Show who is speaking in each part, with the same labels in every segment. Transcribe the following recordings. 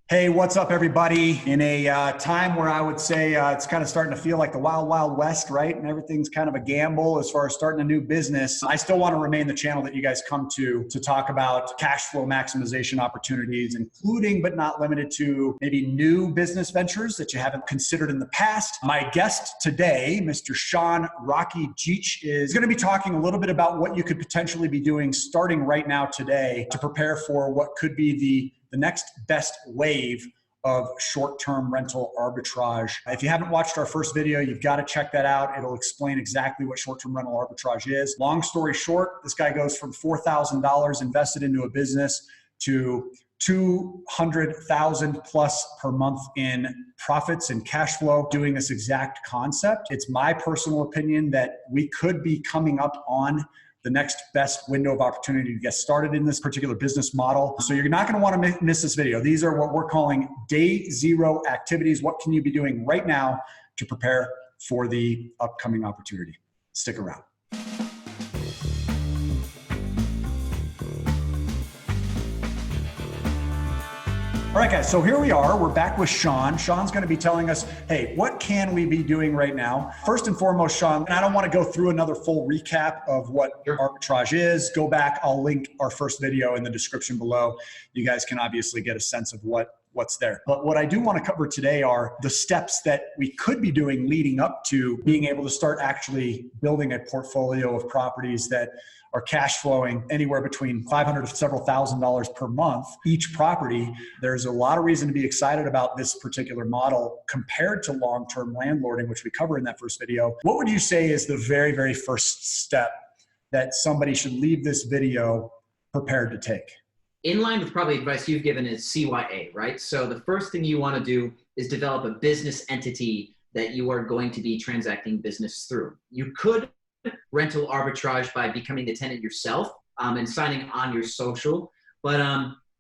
Speaker 1: Hey, what's up, everybody? In a time where I would say it's kind of starting to feel like the wild, wild west, right? And everything's kind of a gamble as far as starting a new business. I still want to remain the channel that you guys come to talk about cash flow maximization opportunities, including but not limited to maybe new business ventures that you haven't considered in the past. My guest today, Mr. Sean Rocky Jeech, is going to be talking a little bit about what you could potentially be doing starting right now today to prepare for what could be the next best wave of short-term rental arbitrage. If you haven't watched our first video, you've got to check that out. It'll explain exactly what short-term rental arbitrage is. Long story short, this guy goes from $4,000 invested into a business to 200,000 plus per month in profits and cash flow doing this exact concept. It's my personal opinion that we could be coming up on the next best window of opportunity to get started in this particular business model. So you're not going to want to miss this video. These are what we're calling day zero activities. What can you be doing right now to prepare for the upcoming opportunity? Stick around. All right, guys, so here we are. We're back with Sean. Sean's going to be telling us, hey, what can we be doing right now? First and foremost, Sean, and I don't want to go through another full recap of what arbitrage is. Go back. I'll link our first video in the description below. You guys can obviously get a sense of what's there. But what I do want to cover today are the steps that we could be doing leading up to being able to start actually building a portfolio of properties that are cash flowing anywhere between $500 to several $1,000s per month each property. There's a lot of reason to be excited about this particular model compared to long-term landlording, which we cover in that first video. What would you say is the very, very first step that somebody should leave this video prepared to take?
Speaker 2: In line with probably advice you've given is CYA, right? So the first thing you want to do is develop a business entity that you are going to be transacting business through. You could rental arbitrage by becoming the tenant yourself and signing on your social. But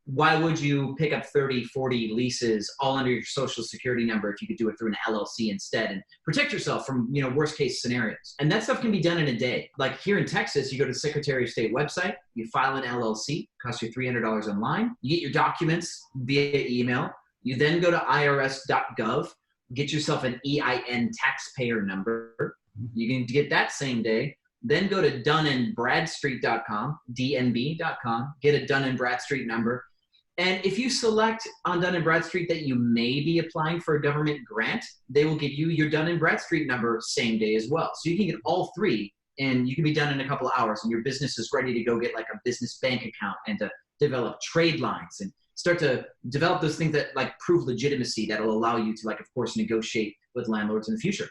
Speaker 2: why would you pick up 30, 40 leases all under your social security number if you could do it through an LLC instead and protect yourself from, worst case scenarios? And that stuff can be done in a day. Like here in Texas, you go to the Secretary of State website, you file an LLC, costs you $300 online. You get your documents via email. You then go to irs.gov, get yourself an EIN taxpayer number. You can get that same day. Then go to dunnandbradstreet.com, DNB.com, get a Dun & Bradstreet number. And if you select on Dun & Bradstreet that you may be applying for a government grant, they will give you your Dun & Bradstreet number same day as well. So you can get all three and you can be done in a couple of hours and your business is ready to go get like a business bank account and to develop trade lines and start to develop those things that like prove legitimacy that will allow you to, like, of course, negotiate with landlords in the future.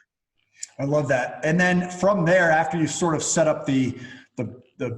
Speaker 1: I love that. And then from there, after you've sort of set up the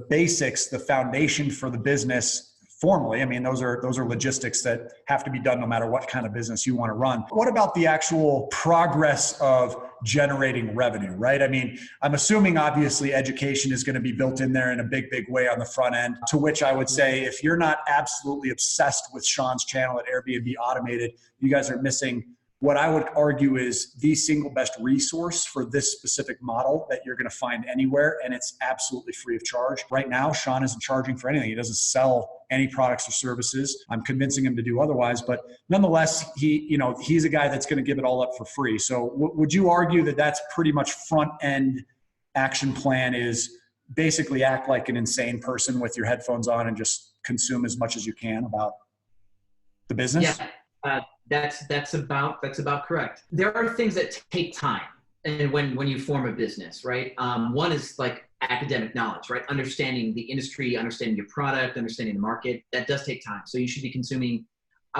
Speaker 1: basics, the foundation for the business formally, I mean, those are logistics that have to be done no matter what kind of business you want to run. What about the actual progress of generating revenue, right? I mean, I'm assuming obviously education is going to be built in there in a big, big way on the front end, to which I would say if you're not absolutely obsessed with Sean's channel at Airbnb Automated, you guys are missing what I would argue is the single best resource for this specific model that you're going to find anywhere, and it's absolutely free of charge. Right now, Sean isn't charging for anything. He doesn't sell any products or services. I'm convincing him to do otherwise, but nonetheless, he's a guy that's going to give it all up for free. So would you argue that that's pretty much front-end action plan is basically act like an insane person with your headphones on and just consume as much as you can about the business?
Speaker 2: Yeah. That's about correct. There are things that take time, and when you form a business, right? One is like academic knowledge, right? Understanding the industry, understanding your product, understanding the market. That does take time. So you should be consuming.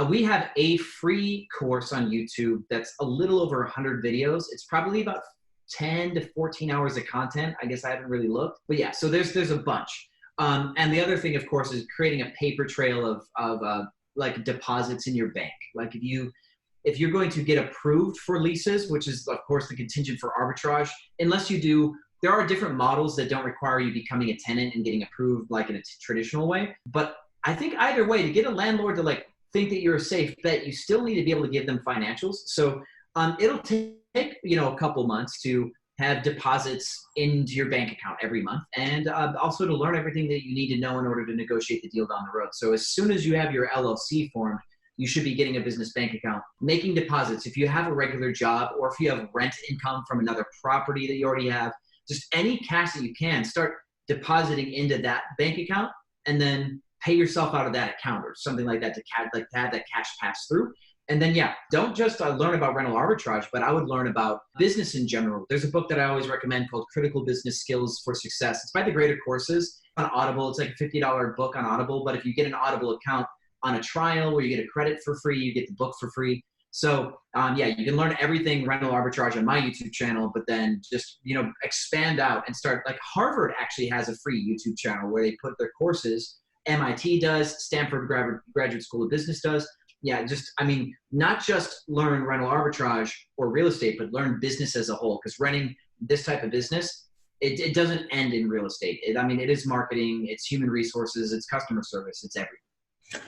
Speaker 2: We have a free course on YouTube that's a little over 100 videos. It's probably about 10 to 14 hours of content. I guess I haven't really looked, but yeah. So there's a bunch. And the other thing, of course, is creating a paper trail of like deposits in your bank. Like if you're going to get approved for leases, which is of course the contingent for arbitrage, unless you do, there are different models that don't require you becoming a tenant and getting approved like in a traditional way. But I think either way, to get a landlord to like think that you're a safe bet, you still need to be able to give them financials. So it'll take a couple months to have deposits into your bank account every month, and also to learn everything that you need to know in order to negotiate the deal down the road. So as soon as you have your LLC formed, you should be getting a business bank account, making deposits. If you have a regular job or if you have rent income from another property that you already have, just any cash that you can, start depositing into that bank account and then pay yourself out of that account or something like that to have that cash pass through. And then, yeah, don't just learn about rental arbitrage, but I would learn about business in general. There's a book that I always recommend called Critical Business Skills for Success. It's by the Greater Courses on Audible. It's like a $50 book on Audible. But if you get an Audible account on a trial where you get a credit for free, you get the book for free. So yeah, you can learn everything rental arbitrage on my YouTube channel, but then just, expand out and start. Like Harvard actually has a free YouTube channel where they put their courses. MIT does, Stanford Graduate School of Business does. Yeah, not just learn rental arbitrage or real estate, but learn business as a whole. Because running this type of business, it doesn't end in real estate. It is marketing, it's human resources, it's customer service, it's everything.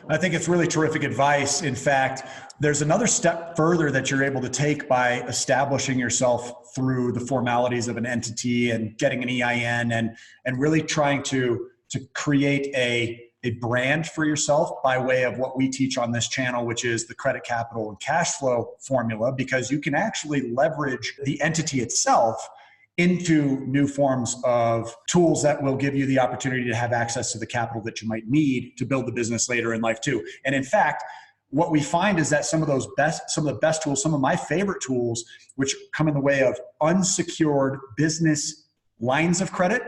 Speaker 1: I think it's really terrific advice. In fact, there's another step further that you're able to take by establishing yourself through the formalities of an entity and getting an EIN and really trying to create a brand for yourself by way of what we teach on this channel, which is the credit, capital, and cash flow formula, because you can actually leverage the entity itself into new forms of tools that will give you the opportunity to have access to the capital that you might need to build the business later in life too. And in fact, what we find is that some of the best tools, some of my favorite tools, which come in the way of unsecured business lines of credit,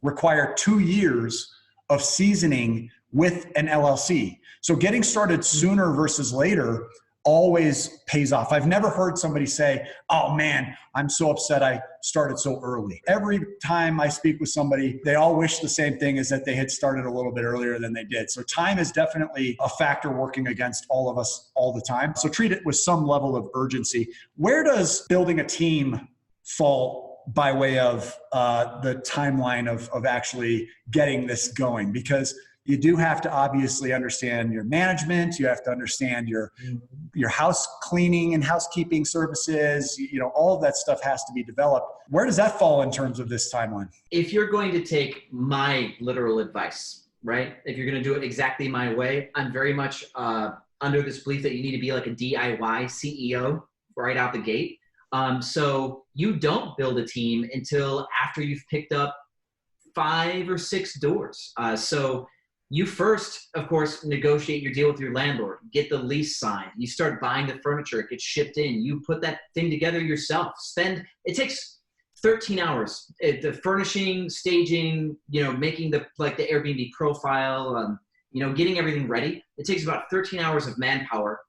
Speaker 1: require 2 years of seasoning with an LLC. So getting started sooner versus later always pays off. I've never heard somebody say, oh man, I'm so upset I started so early. Every time I speak with somebody, they all wish the same thing, is that they had started a little bit earlier than they did. So time is definitely a factor working against all of us all the time. So treat it with some level of urgency. Where does building a team fall by way of the timeline of actually getting this going? Because you do have to obviously understand your management. You have to understand your house cleaning and housekeeping services. All of that stuff has to be developed. Where does that fall in terms of this timeline?
Speaker 2: If you're going to take my literal advice, right? If you're going to do it exactly my way, I'm very much under this belief that you need to be like a DIY CEO right out the gate. So you don't build a team until after you've picked up 5 or 6 doors. So you first, of course, negotiate your deal with your landlord, get the lease signed. You start buying the furniture, it gets shipped in. You put that thing together yourself. It takes 13 hours. The furnishing, staging, making the Airbnb profile, getting everything ready. It takes about 13 hours of manpower,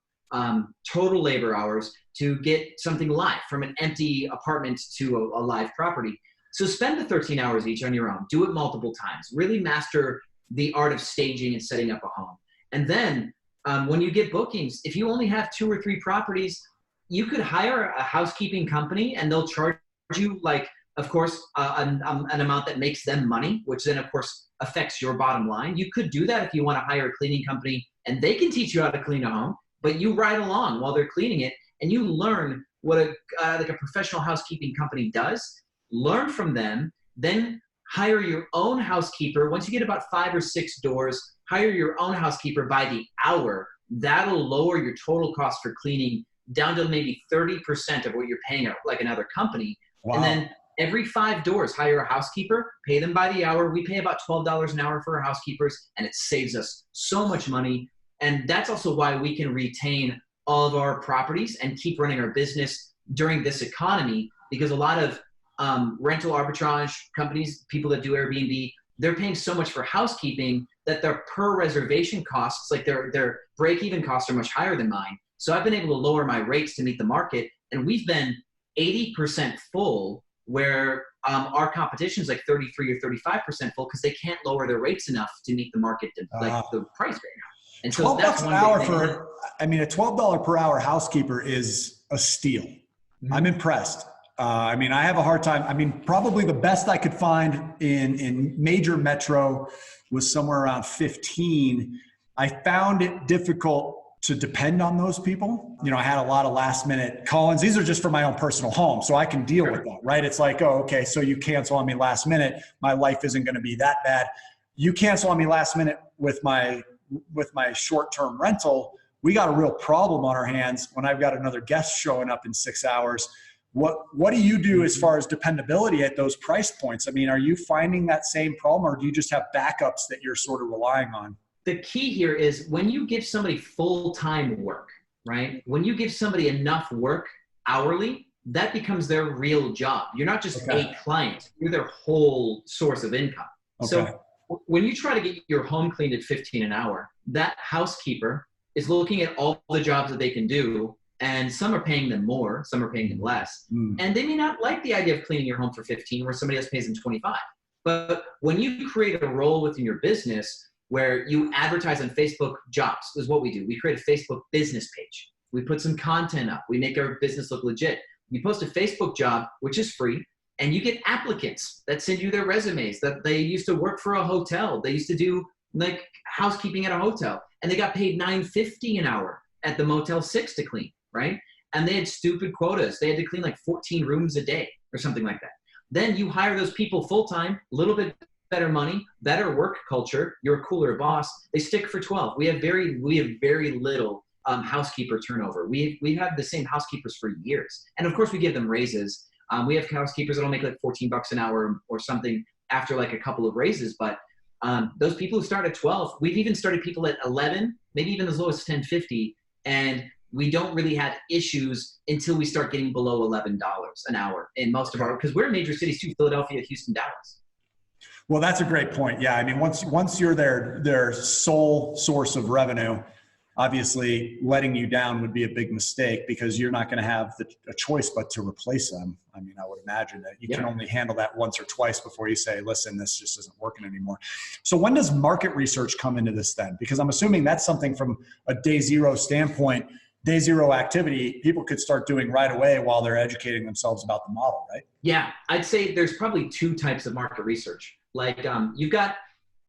Speaker 2: total labor hours, to get something live from an empty apartment to a live property. So spend the 13 hours each on your own. Do it multiple times. Really master the art of staging and setting up a home. And then when you get bookings, if you only have 2 or 3 properties, you could hire a housekeeping company and they'll charge you, of course, an amount that makes them money, which then, of course, affects your bottom line. You could do that if you want to hire a cleaning company and they can teach you how to clean a home, but you ride along while they're cleaning it and you learn what a professional housekeeping company does. Learn from them, then hire your own housekeeper. Once you get about 5 or 6 doors, hire your own housekeeper by the hour. That'll lower your total cost for cleaning down to maybe 30% of what you're paying like another company. Wow. And then every 5 doors, hire a housekeeper, pay them by the hour. We pay about $12 an hour for our housekeepers, and it saves us so much money. And that's also why we can retain all of our properties and keep running our business during this economy, because a lot of rental arbitrage companies, people that do Airbnb, they're paying so much for housekeeping that their per reservation costs, like their break-even costs, are much higher than mine. So I've been able to lower my rates to meet the market, and we've been 80% full, where our competition is like 33 or 35% full because they can't lower their rates enough to meet the market, the price right now. And so that's
Speaker 1: $12 an hour a $12 per hour housekeeper is a steal. Mm-hmm. I'm impressed. I have a hard time. Probably the best I could find in major metro was somewhere around 15. I found it difficult to depend on those people. I had a lot of last minute call-ins. These are just for my own personal home, so I can deal with that, right? It's like, oh, okay, so you cancel on me last minute. My life isn't going to be that bad. You cancel on me last minute with my short-term rental. we got a real problem on our hands when I've got another guest showing up in 6 hours. What do you do as far as dependability at those price points? I mean, are you finding that same problem, or do you just have backups that you're sort of relying on?
Speaker 2: The key here is when you give somebody full-time work, right? When you give somebody enough work hourly, that becomes their real job. You're not just a client, you're their whole source of income. So when you try to get your home cleaned at 15 an hour, that housekeeper is looking at all the jobs that they can do, and some are paying them more, some are paying them less. And they may not like the idea of cleaning your home for 15 where somebody else pays them 25. But when you create a role within your business where you advertise on Facebook jobs, is what we do. We create a Facebook business page. We put some content up. We make our business look legit. You post a Facebook job, which is free, and you get applicants that send you their resumes that they used to work for a hotel. They used to do like housekeeping at a hotel, and they got paid $9.50 an hour at the Motel 6 to clean, right? And they had stupid quotas. They had to clean like 14 rooms a day or something like that. Then you hire those people full-time, a little bit better money, better work culture. You're a cooler boss. They stick for 12. We have very little housekeeper turnover. We've had the same housekeepers for years. And of course we give them raises. We have housekeepers that'll make like $14 an hour or something after like a couple of raises. But those people who start at 12, we've even started people at 11, maybe even as low as $10.50. And we don't really have issues until we start getting below $11 an hour in most of our, because we're in major cities too, Philadelphia, Houston, Dallas.
Speaker 1: Well, that's a great point. Yeah. I mean, once you're their sole source of revenue, obviously letting you down would be a big mistake, because you're not going to have a choice but to replace them. I mean, I would imagine that you can only handle that once or twice before you say, listen, this just isn't working anymore. So when does market research come into this then? Because I'm assuming that's something from a day zero standpoint, day zero activity, people could start doing right away while they're educating themselves about the model, right?
Speaker 2: Yeah, I'd say there's probably two types of market research. Like you've got,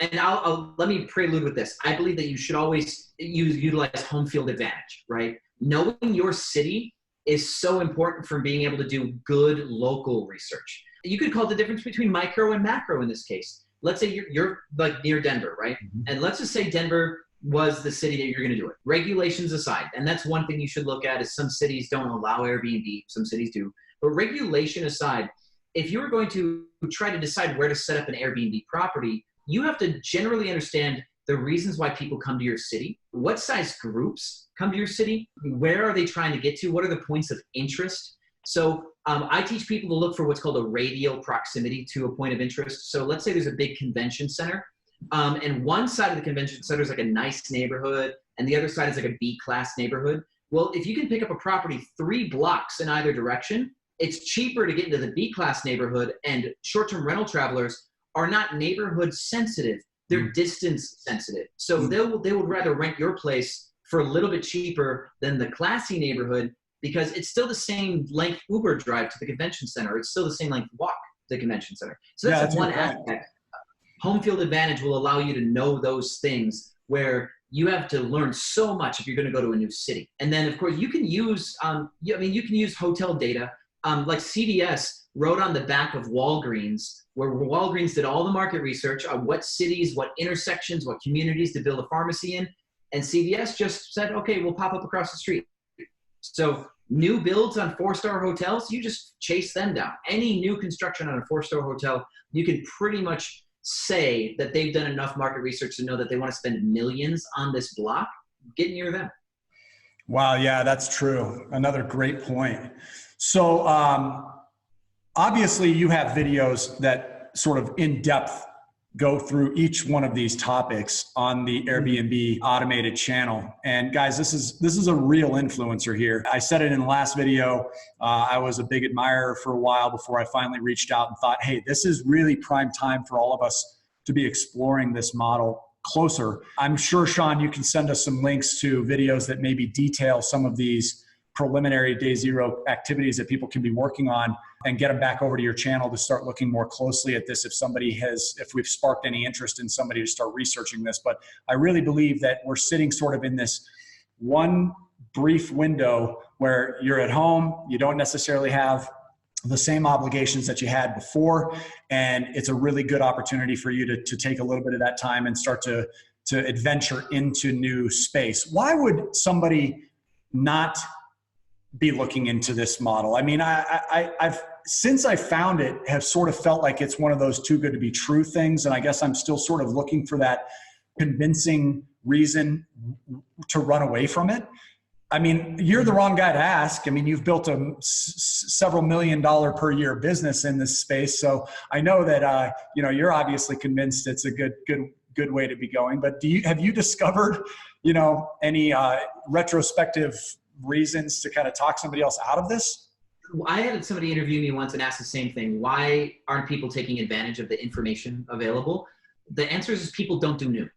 Speaker 2: and I'll let me prelude with this. I believe that you should always utilize home field advantage, right? Knowing your city is so important for being able to do good local research. You could call the difference between micro and macro in this case. Let's say you're like near Denver, right? And let's just say Denver was the city that you're going to do it. Regulations aside, and that's one thing you should look at, is some cities don't allow Airbnb, some cities do. But regulation aside, if you're going to try to decide where to set up an Airbnb property, you have to generally understand the reasons why people come to your city, what size groups come to your city, where are they trying to get to, what are the points of interest. So I teach people to look for what's called a radial proximity to a point of interest. So let's say there's a big convention center, and one side of the convention center is like a nice neighborhood, and the other side is like a B-class neighborhood. Well, if you can pick up a property 3 blocks in either direction, it's cheaper to get into the B-class neighborhood, and short-term rental travelers are not neighborhood sensitive. They're distance sensitive. So they would rather rent your place for a little bit cheaper than the classy neighborhood, because it's still the same length Uber drive to the convention center. It's still the same length walk to the convention center. So that's one aspect. Home field advantage will allow you to know those things where you have to learn so much if you're going to go to a new city. And then of course you can use, you can use hotel data. Like CVS wrote on the back of Walgreens, where Walgreens did all the market research on what cities, what intersections, what communities to build a pharmacy in. And CVS just said, okay, we'll pop up across the street. So new builds on 4-star hotels, you just chase them down. Any new construction on a 4-star hotel, you can pretty much say that they've done enough market research to know that they want to spend millions on this block. Get near them.
Speaker 1: Wow. Yeah, that's true. Another great point. So obviously you have videos that sort of in depth go through each one of these topics on the Airbnb Automated channel. And guys, this is a real influencer here. I said it in the last video. I was a big admirer for a while before I finally reached out and thought, hey, this is really prime time for all of us to be exploring this model closer. I'm sure, Sean, you can send us some links to videos that maybe detail some of these preliminary day zero activities that people can be working on, and get them back over to your channel to start looking more closely at this if we've sparked any interest in somebody to start researching this. But I really believe that we're sitting sort of in this one brief window where you're at home, you don't necessarily have the same obligations that you had before, and it's a really good opportunity for you to take a little bit of that time and start to to adventure into new space. Why would somebody not be looking into this model? I mean, I've since I found it, have sort of felt like it's one of those too good to be true things. And I guess I'm still sort of looking for that convincing reason to run away from it. I mean, you're the wrong guy to ask. I mean, you've built a several $1 million per year business in this space. So I know that, you're obviously convinced it's a good way to be going, but have you discovered, any retrospective reasons to kind of talk somebody else out of this?
Speaker 2: I had somebody interview me once and ask the same thing. Why aren't people taking advantage of the information available? The answer is people don't do new.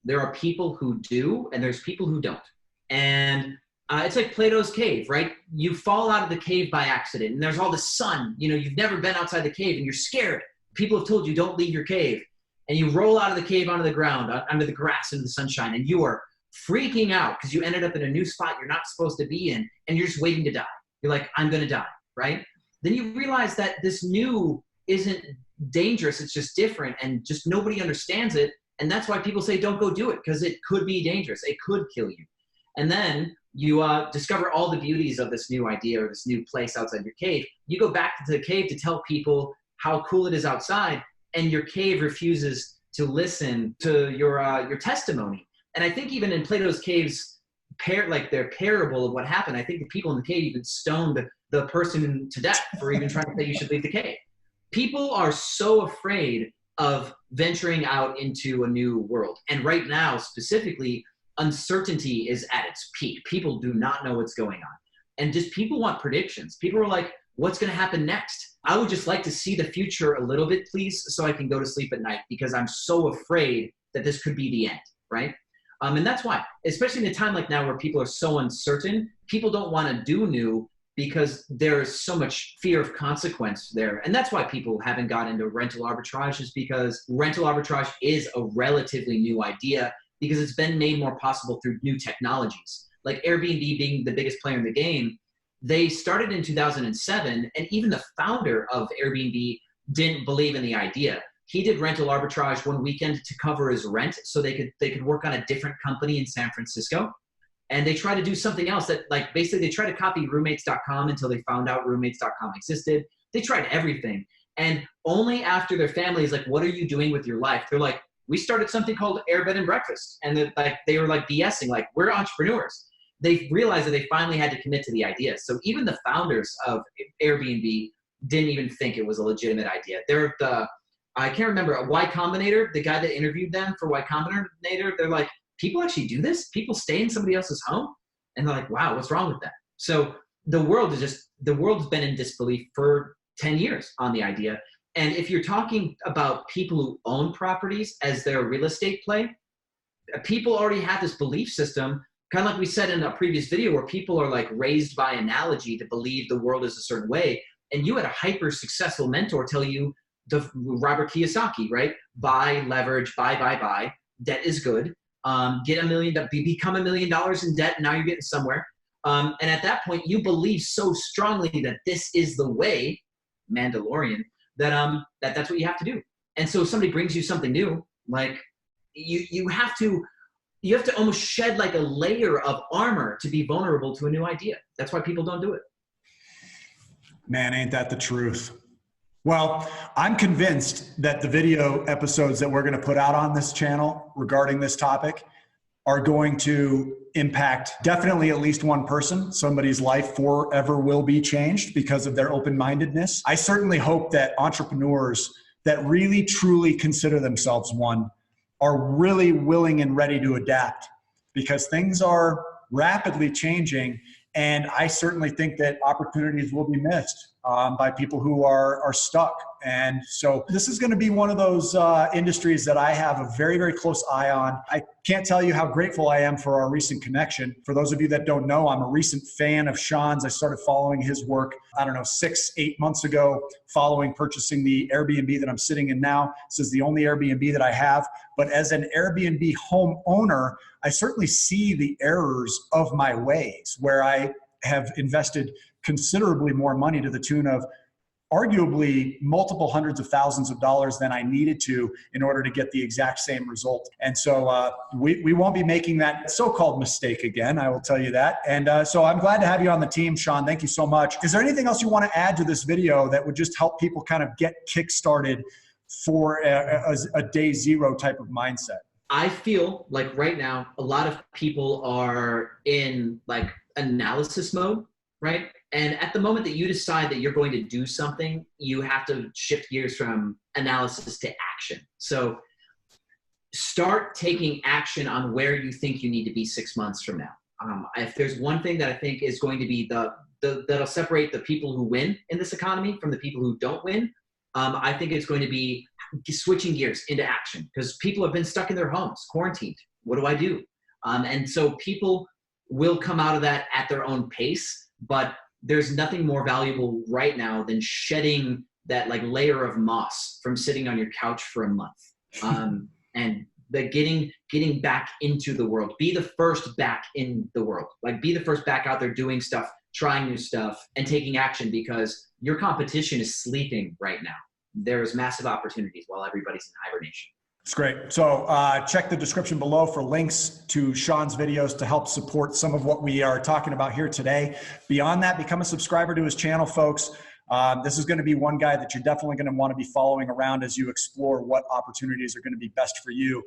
Speaker 2: There are people who do, and there's people who don't. And it's like Plato's cave, right? You fall out of the cave by accident, and there's all the sun. You've never been outside the cave, and you're scared. People have told you don't leave your cave. And you roll out of the cave onto the ground, under the grass, into the sunshine, and you are freaking out because you ended up in a new spot you're not supposed to be in, and you're just waiting to die. You're like, I'm going to die, right? Then you realize that this new isn't dangerous. It's just different, and just nobody understands it. And that's why people say, don't go do it, because it could be dangerous. It could kill you. And then you discover all the beauties of this new idea or this new place outside your cave. You go back to the cave to tell people how cool it is outside, and your cave refuses to listen to your testimony. And I think even in Plato's caves, their parable of what happened, I think the people in the cave even stoned the person to death for even trying to say you should leave the cave. People are so afraid of venturing out into a new world. And right now, specifically, uncertainty is at its peak. People do not know what's going on. And just people want predictions. People are like, what's going to happen next? I would just like to see the future a little bit, please, so I can go to sleep at night, because I'm so afraid that this could be the end, right? And that's why, especially in a time like now where people are so uncertain, people don't want to do new because there is so much fear of consequence there. And that's why people haven't got into rental arbitrage, is because rental arbitrage is a relatively new idea because it's been made more possible through new technologies. Like Airbnb being the biggest player in the game, they started in 2007, and even the founder of Airbnb didn't believe in the idea. He did rental arbitrage one weekend to cover his rent so they could work on a different company in San Francisco. And they tried to do something else that, like, basically they tried to copy roommates.com until they found out roommates.com existed. They tried everything. And only after their family is like, what are you doing with your life? They're like, we started something called Airbnb Breakfast. And they were like BSing, like, we're entrepreneurs. They realized that they finally had to commit to the idea. So even the founders of Airbnb didn't even think it was a legitimate idea. I can't remember, Y Combinator, the guy that interviewed them for Y Combinator, they're like, people actually do this? People stay in somebody else's home? And they're like, wow, what's wrong with that? So the world's been in disbelief for 10 years on the idea. And if you're talking about people who own properties as their real estate play, people already have this belief system, kind of like we said in a previous video, where people are like raised by analogy to believe the world is a certain way. And you had a hyper successful mentor tell you, Robert Kiyosaki, right? Buy, leverage, buy. Debt is good. Become $1 million in debt. And now you're getting somewhere. And at that point, you believe so strongly that this is the way, Mandalorian, that's what you have to do. And so if somebody brings you something new, like you have to almost shed like a layer of armor to be vulnerable to a new idea. That's why people don't do it.
Speaker 1: Man, ain't that the truth? Well, I'm convinced that the video episodes that we're going to put out on this channel regarding this topic are going to impact definitely at least one person. Somebody's life forever will be changed because of their open-mindedness. I certainly hope that entrepreneurs that really truly consider themselves one are really willing and ready to adapt, because things are rapidly changing. And I certainly think that opportunities will be missed by people who are stuck. And so this is going to be one of those industries that I have a very, very close eye on. I can't tell you how grateful I am for our recent connection. For those of you that don't know, I'm a recent fan of Sean's. I started following his work, 6-8 months ago, following purchasing the Airbnb that I'm sitting in now. This is the only Airbnb that I have. But as an Airbnb home owner, I certainly see the errors of my ways, where I have invested considerably more money to the tune of arguably multiple hundreds of thousands of dollars than I needed to in order to get the exact same result. And so we won't be making that so-called mistake again, I will tell you that. And so I'm glad to have you on the team, Sean. Thank you so much. Is there anything else you want to add to this video that would just help people kind of get kick-started for a day zero type of mindset?
Speaker 2: I feel like right now, a lot of people are in like analysis mode, right? And at the moment that you decide that you're going to do something, you have to shift gears from analysis to action. So start taking action on where you think you need to be 6 months from now. If there's one thing that I think is going to be that'll separate the people who win in this economy from the people who don't win, I think it's going to be switching gears into action, because people have been stuck in their homes, quarantined. What do I do? And so people will come out of that at their own pace, but there's nothing more valuable right now than shedding that like layer of moss from sitting on your couch for a month. And the getting back into the world. Be the first back in the world. Like be the first back out there doing stuff, trying new stuff, and taking action, because your competition is sleeping right now. There's massive opportunities while everybody's in hibernation.
Speaker 1: It's great. So check the description below for links to Sean's videos to help support some of what we are talking about here today. Beyond that, become a subscriber to his channel, folks. This is going to be one guy that you're definitely going to want to be following around as you explore what opportunities are going to be best for you.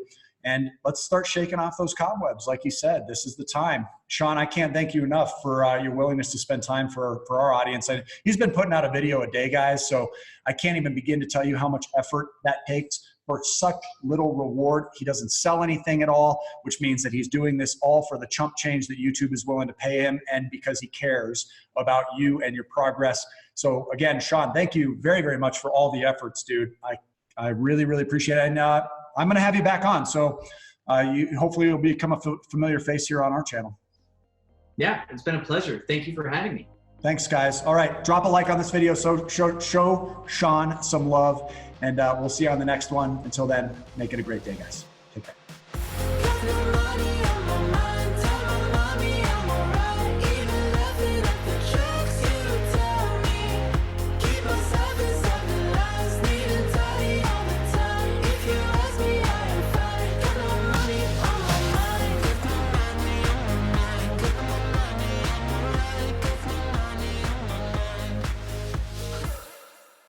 Speaker 1: And let's start shaking off those cobwebs. Like you said, this is the time. Sean, I can't thank you enough for your willingness to spend time for our audience. And he's been putting out a video a day, guys, so I can't even begin to tell you how much effort that takes for such little reward. He doesn't sell anything at all, which means that he's doing this all for the chump change that YouTube is willing to pay him, and because he cares about you and your progress. So again, Sean, thank you very, very much for all the efforts, dude. I really, really appreciate it. And I'm going to have you back on. So hopefully you'll become a familiar face here on our channel.
Speaker 2: Yeah, it's been a pleasure. Thank you for having me.
Speaker 1: Thanks, guys. All right, drop a like on this video. So show Sean some love, and we'll see you on the next one. Until then, make it a great day, guys. Take care.